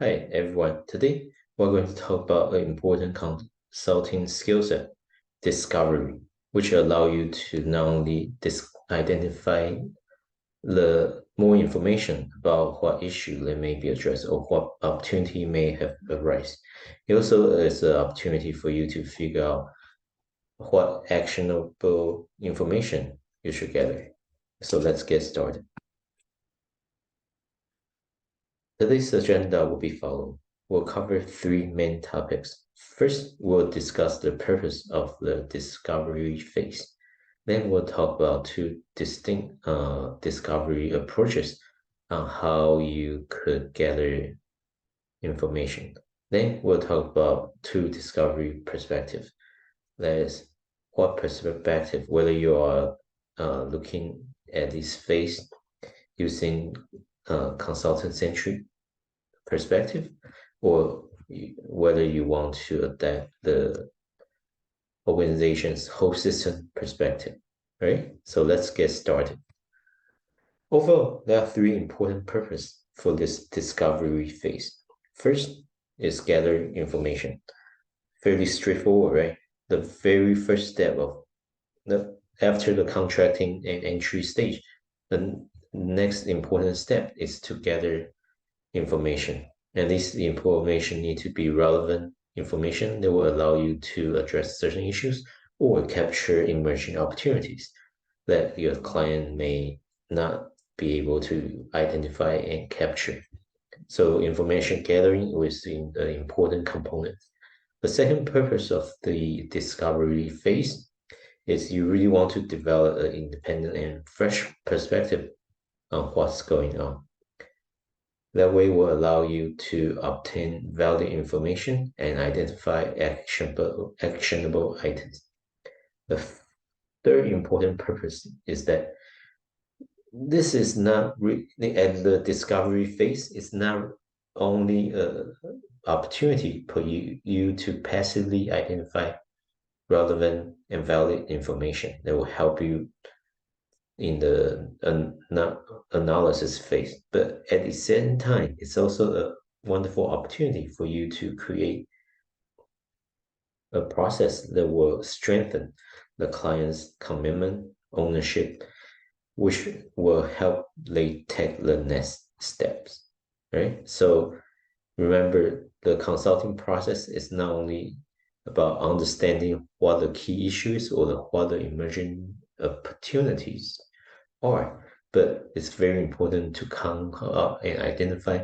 Hi everyone. Today we're going to talk about an important consulting skill set, discovery, which allow you to not only identify the more information about what issue that may be addressed or what opportunity may have arise. It also is an opportunity for you to figure out what actionable information you should gather. So let's get started. Today's agenda will be followed. We'll cover three main topics. First, we'll discuss the purpose of the discovery phase. Then we'll talk about two distinct discovery approaches on how you could gather information. Then we'll talk about two discovery perspectives. That is, what perspective, whether you are looking at this phase using consultant-centric perspective, or whether you want to adapt the organization's whole system perspective, right? So let's get started. Overall, there are three important purposes for this discovery phase. First is gather information. Fairly straightforward, right? The very first step of after the contracting and entry stage, the next important step is to gather information. And this information need to be relevant information that will allow you to address certain issues or capture emerging opportunities that your client may not be able to identify and capture. So information gathering is an important component. The second purpose of the discovery phase is you really want to develop an independent and fresh perspective on what's going on. That way will allow you to obtain valid information and identify actionable items. The third important purpose is that this is not at the discovery phase. It's not only an opportunity for you to passively identify relevant and valid information that will help you in the analysis phase. But at the same time, it's also a wonderful opportunity for you to create a process that will strengthen the client's commitment, ownership, which will help they take the next steps, right? So remember, the consulting process is not only about understanding what the key issues or what the emerging opportunities are, but it's very important to come up and identify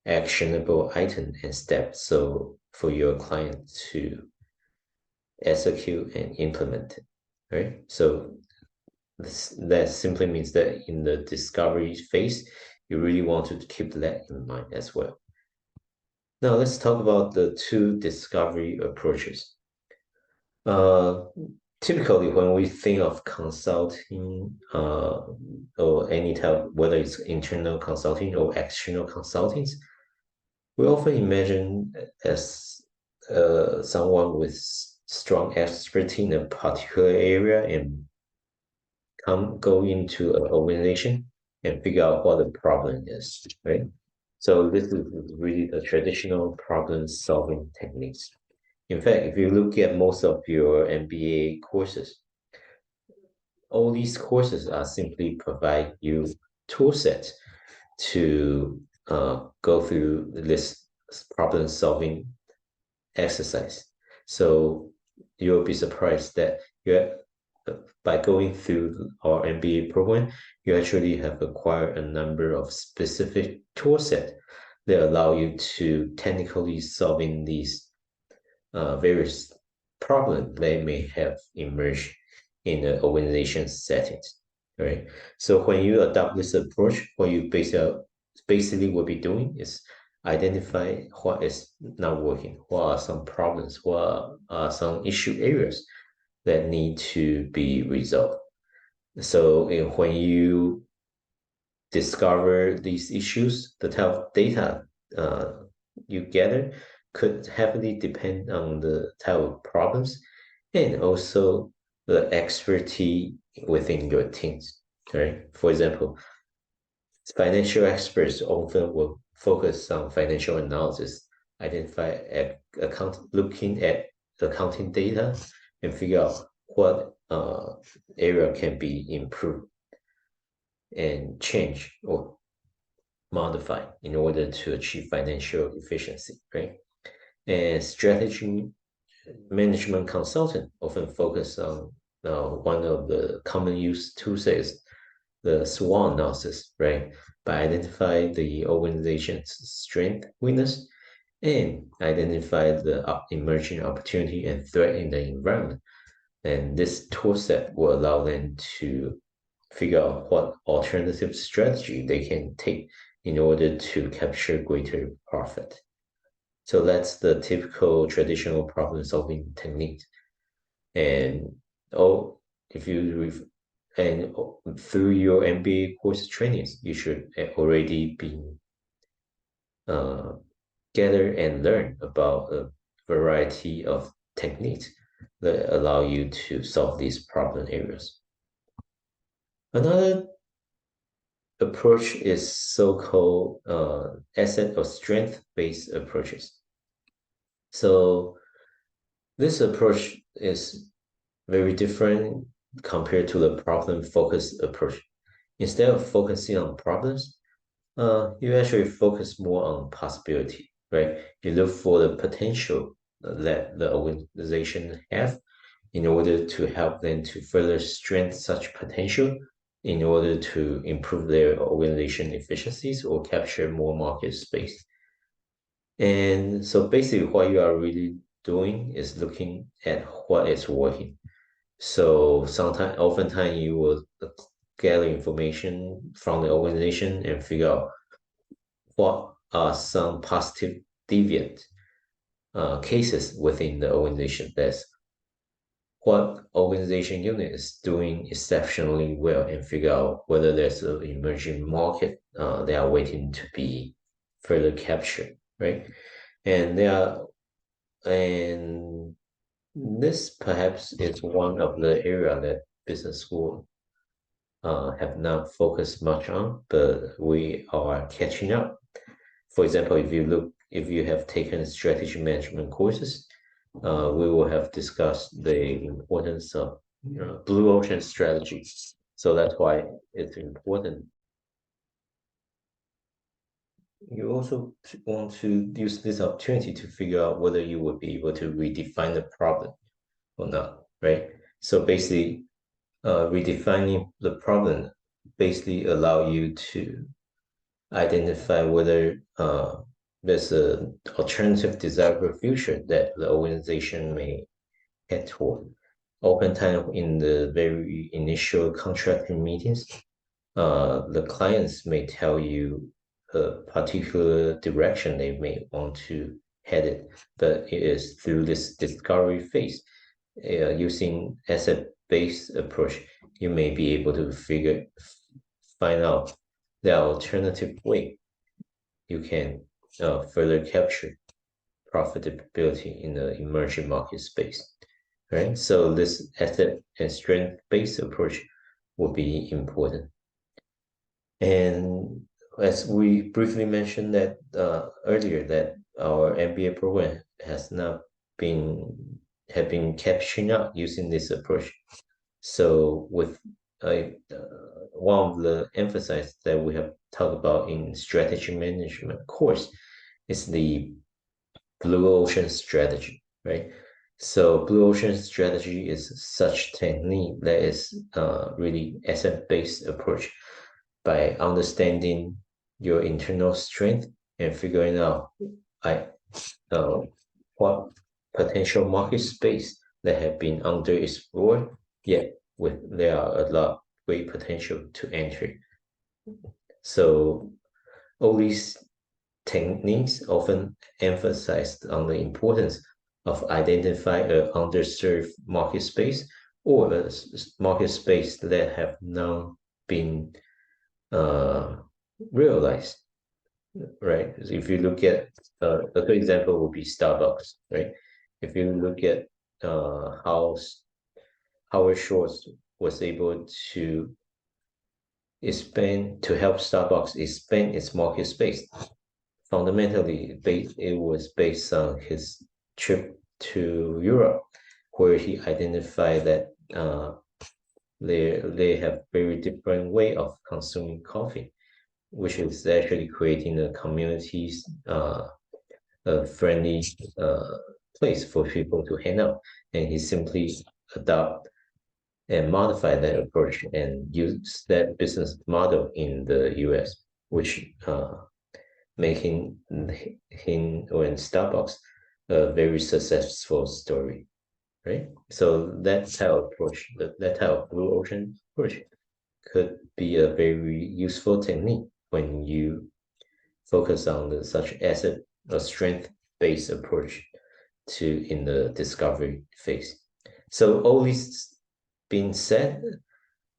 actionable items and steps so for your client to execute and implement it, right? So that simply means that in the discovery phase, you really want to keep that in mind as well. Now let's talk about the two discovery approaches. Typically, when we think of consulting or any type, whether it's internal consulting or external consulting, we often imagine as someone with strong expertise in a particular area and go into an organization and figure out what the problem is, right? So this is really the traditional problem-solving techniques. In fact, if you look at most of your MBA courses, all these courses are simply provide you tool sets to go through this problem-solving exercise. So you'll be surprised that by going through our MBA program, you actually have acquired a number of specific tool sets that allow you to technically solving these various problems they may have emerged in the organization settings, right? So when you adopt this approach, what you basically will be doing is identify what is not working, what are some problems, what are some issue areas that need to be resolved. So when you discover these issues, the type of data you gather could heavily depend on the type of problems and also the expertise within your teams, right? For example, financial experts often will focus on financial analysis, looking at accounting data and figure out what area can be improved and changed or modified in order to achieve financial efficiency, right? And strategy management consultant often focus on one of the common use tools is the SWOT analysis, right? By identifying the organization's strength, weakness, and identify the emerging opportunity and threat in the environment. And this tool set will allow them to figure out what alternative strategy they can take in order to capture greater profit. So that's the typical traditional problem solving technique. And oh, if you and through your MBA course trainings, you should already be uh, gather and learn about a variety of techniques that allow you to solve these problem areas. Another approach is so-called asset or strength-based approaches. So this approach is very different compared to the problem-focused approach. Instead of focusing on problems, you actually focus more on possibility, right? You look for the potential that the organization have in order to help them to further strengthen such potential in order to improve their organization efficiencies or capture more market space. And so basically what you are really doing is looking at what is working. So oftentimes you will gather information from the organization and figure out what are some positive deviant cases within the organization. That's what organization unit is doing exceptionally well and figure out whether there's an emerging market they are waiting to be further captured, right? And they are, and this perhaps is one of the area that business school have not focused much on, but we are catching up. For example, if you have taken strategy management courses, we will have discussed the importance of blue ocean strategies. So that's why it's important. You also want to use this opportunity to figure out whether you will be able to redefine the problem or not, right? So basically, redefining the problem basically allow you to identify whether there's an alternative desirable future that the organization may head toward. Oftentimes, in the very initial contracting meetings, the clients may tell you a particular direction they may want to head it, but it is through this discovery phase. Using asset-based approach, you may be able to find out the alternative way you can further capture profitability in the emerging market space, right? So this asset and strength-based approach will be important. And as we briefly mentioned that earlier, that our MBA program has not been have been catching up using this approach. So with one of the emphasis that we have talked about in strategy management course is the blue ocean strategy, right? So blue ocean strategy is such technique that is really asset-based approach by understanding your internal strength and figuring out uh, what potential market space that have been underexplored, yet there are a lot great potential to enter. So all these techniques often emphasized on the importance of identifying an underserved market space or a market space that have not been realized, right? If you look at a good example would be Starbucks, right? If you look at how Howard Schultz was able to help Starbucks expand its market space. fundamentally, it was based on his trip to Europe, where he identified that they have very different way of consuming coffee, which is actually creating a communities a friendly uh, place for people to hang out. And he simply adopt and modify that approach and use that business model in the US, which making him or in Starbucks a very successful story, right? So that type of approach, that type of blue ocean approach could be a very useful technique when you focus on such asset or strength-based approach to in the discovery phase. So all this being said,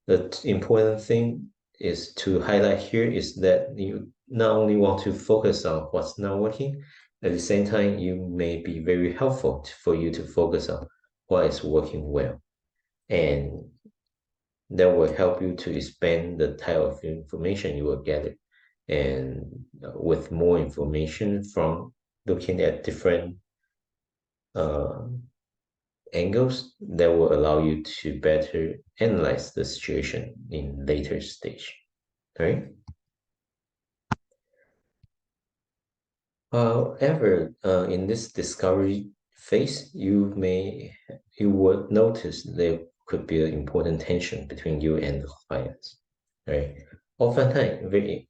the important thing is to highlight here is that you not only want to focus on what's not working, at the same time, you may be very helpful for you to focus on what is working well. And that will help you to expand the type of information you will gather. And with more information from looking at different uh, angles, that will allow you to better analyze the situation in later stage. Right? However, in this discovery phase, you would notice there could be an important tension between you and the clients, right? Oftentimes, very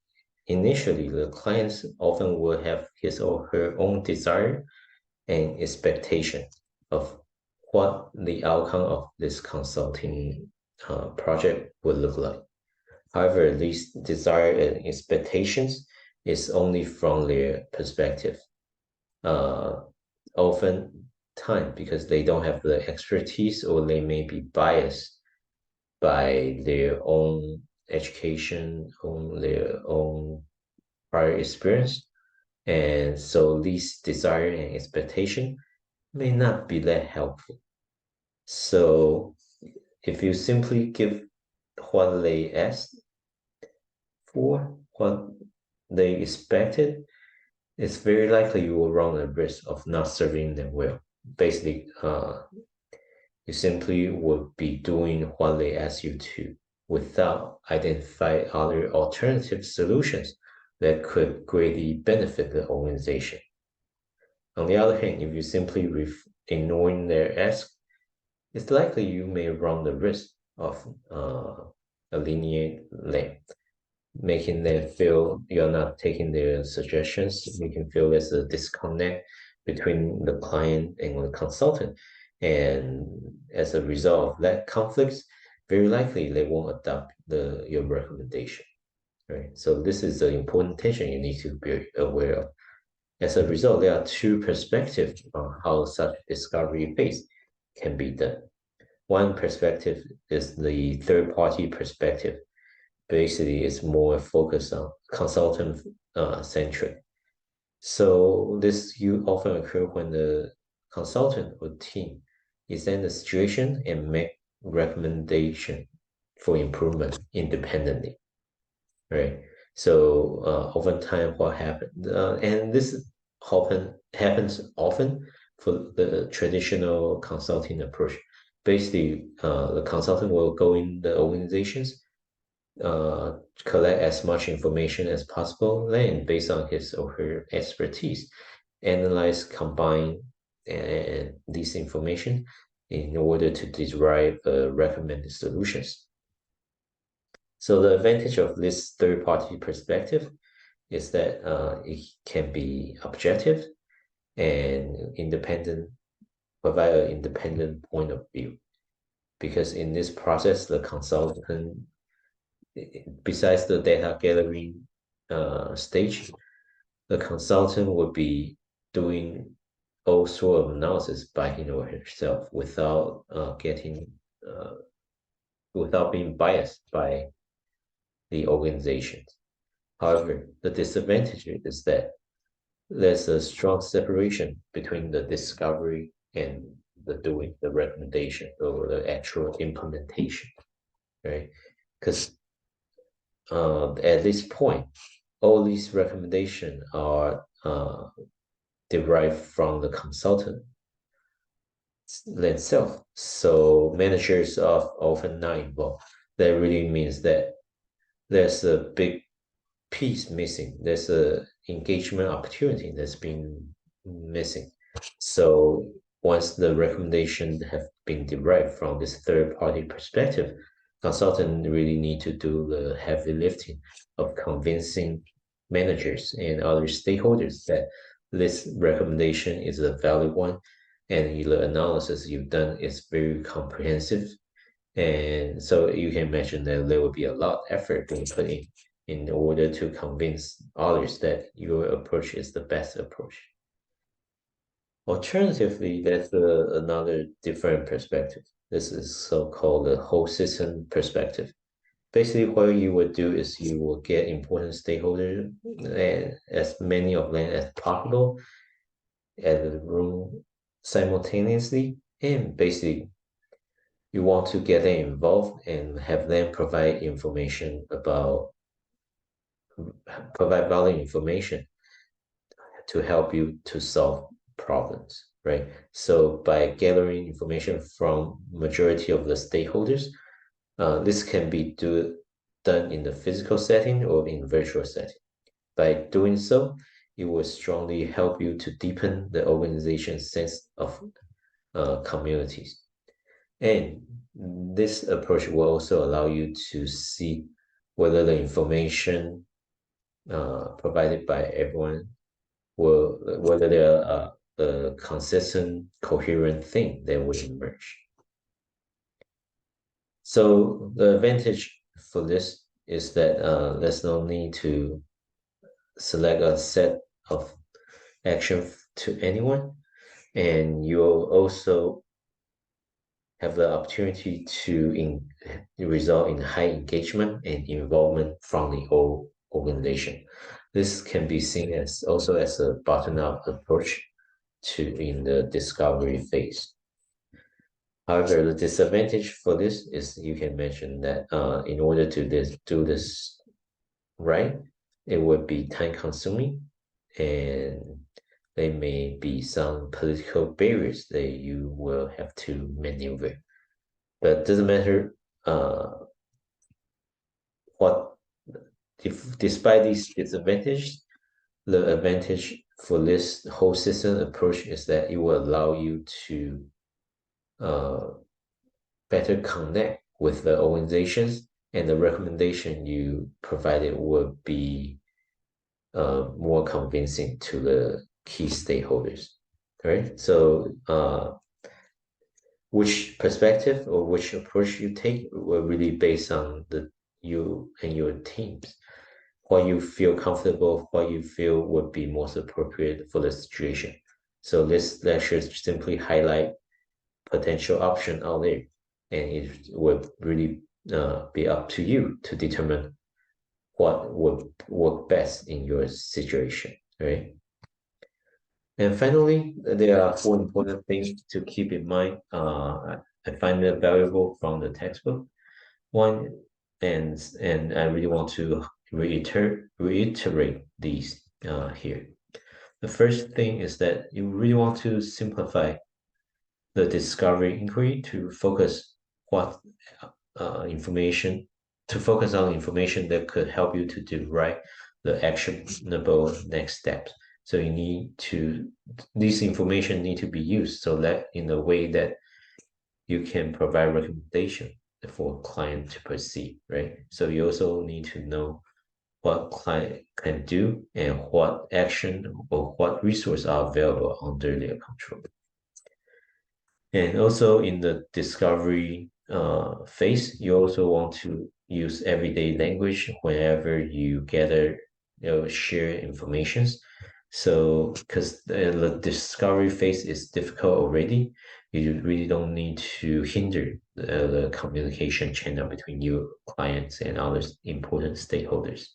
initially, the clients often will have his or her own desire and expectation of what the outcome of this consulting project would look like. However, these desire and expectations is only from their perspective. Uh, Often time because they don't have the expertise or they may be biased by their own education, on their own prior experience. And so these desire and expectation may not be that helpful. So if you simply give what they asked for, what they expected, it's very likely you will run a risk of not serving them well. Basically, you simply will be doing what they ask you to without identifying other alternative solutions that could greatly benefit the organization. On the other hand, if you simply ignoring their ask, it's likely you may run the risk of alienate them, making them feel you're not taking their suggestions, making feel there's a disconnect between the client and the consultant. And as a result of that conflict, very likely they won't adopt your recommendation. Right. So this is the important tension you need to be aware of. As a result, there are two perspectives on how such discovery phase can be done. One perspective is the third party perspective. Basically, it's more focused on consultant centric. So this you often occur when the consultant or team is in the situation and make recommendation for improvement independently, right? So oftentimes what happens, and this happens often for the traditional consulting approach. Basically, the consultant will go in the organizations, collect as much information as possible, then based on his or her expertise, analyze, combine this information in order to derive recommended solutions. So the advantage of this third-party perspective is that it can be objective and independent, provide an independent point of view. Because in this process, the consultant, besides the data gathering stage, the consultant would be doing all sort of analysis by him or herself uh, without being biased by the organization. However, the disadvantage is that there's a strong separation between the discovery and the doing, the recommendation or the actual implementation, right? Because at this point, all these recommendations are derived from the consultant themselves. So managers are often not involved. That really means that there's a big piece missing. There's a engagement opportunity that's been missing. So once the recommendation have been derived from this third party perspective, consultant really need to do the heavy lifting of convincing managers and other stakeholders that this recommendation is a valid one and the analysis you've done is very comprehensive. And so you can imagine that there will be a lot of effort being put in order to convince others that your approach is the best approach. Alternatively, there's another different perspective. This is so-called the whole system perspective. Basically, what you would do is you will get important stakeholders, and as many of them as possible, at the room simultaneously, and basically you want to get them involved and have them provide valid information to help you to solve problems, right? So by gathering information from majority of the stakeholders, this can be done in the physical setting or in virtual setting. By doing so, it will strongly help you to deepen the organization's sense of communities. And this approach will also allow you to see whether the information provided by everyone will whether they're a consistent, coherent thing that will emerge. So the advantage for this is that there's no need to select a set of action to anyone, and you'll also have the opportunity to result in high engagement and involvement from the whole organization. This can be seen as also as a bottom-up approach to in the discovery phase. However, the disadvantage for this is you can mention that in order to do this right, it would be time consuming and there may be some political barriers that you will have to maneuver. But it doesn't matter what if despite these disadvantages, the advantage for this whole system approach is that it will allow you to uh, better connect with the organizations and the recommendation you provided will be more convincing to the key stakeholders. Right? So which perspective or which approach you take will really based on you and your teams. What you feel comfortable, what you feel would be most appropriate for the situation. So this lecture simply highlight potential option out there, and it would really be up to you to determine what would work best in your situation, right? And finally, there are four important things to keep in mind. I find it valuable from the textbook. One, and I really want to reiterate these here. The first thing is that you really want to simplify the discovery inquiry to focus what information to focus on information that could help you to derive the actionable next steps. So you need to this information need to be used so that in a way that you can provide recommendation for client to proceed, right? So you also need to know what client can do and what action or what resources are available under their control. And also in the discovery phase, you also want to use everyday language whenever you gather, share informations. So, because the discovery phase is difficult already, you really don't need to hinder the communication channel between your clients and other important stakeholders.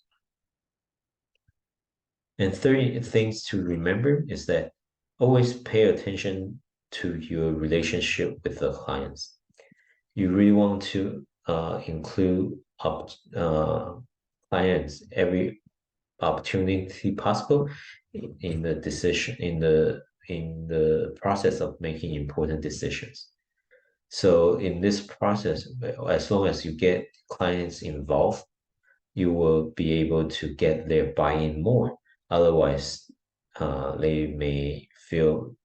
And third things to remember is that always pay attention to your relationship with the clients. You really want to include clients every opportunity possible in the decision in the process of making important decisions. So in this process, as long as you get clients involved, you will be able to get their buy-in more. Otherwise, they may feel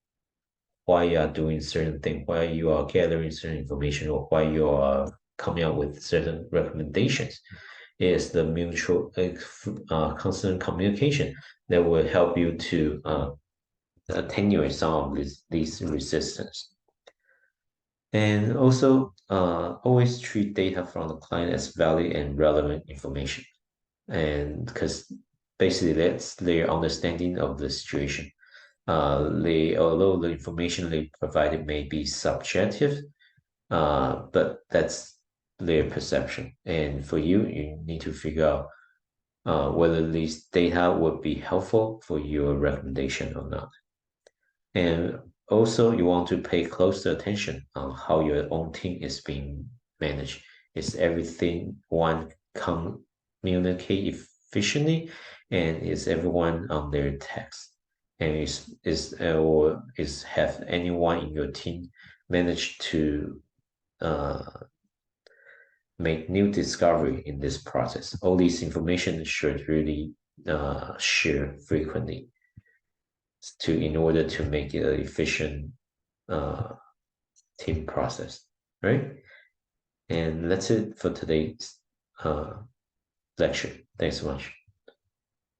why you are doing certain thing, why you are gathering certain information, or why you are coming up with certain recommendations. Is the mutual constant communication that will help you to attenuate some of these resistance. And also, always treat data from the client as valid and relevant information. And because basically that's their understanding of the situation. Although the information they provided may be subjective, but that's their perception. And for you, you need to figure out whether these data would be helpful for your recommendation or not. And also, you want to pay close attention on how your own team is being managed. Is everything one communicate efficiently, and is everyone on their task? And is have anyone in your team managed to make new discovery in this process? All these information should really share frequently in order to make it an efficient uh, team process, right? And that's it for today's uh, lecture. Thanks so much.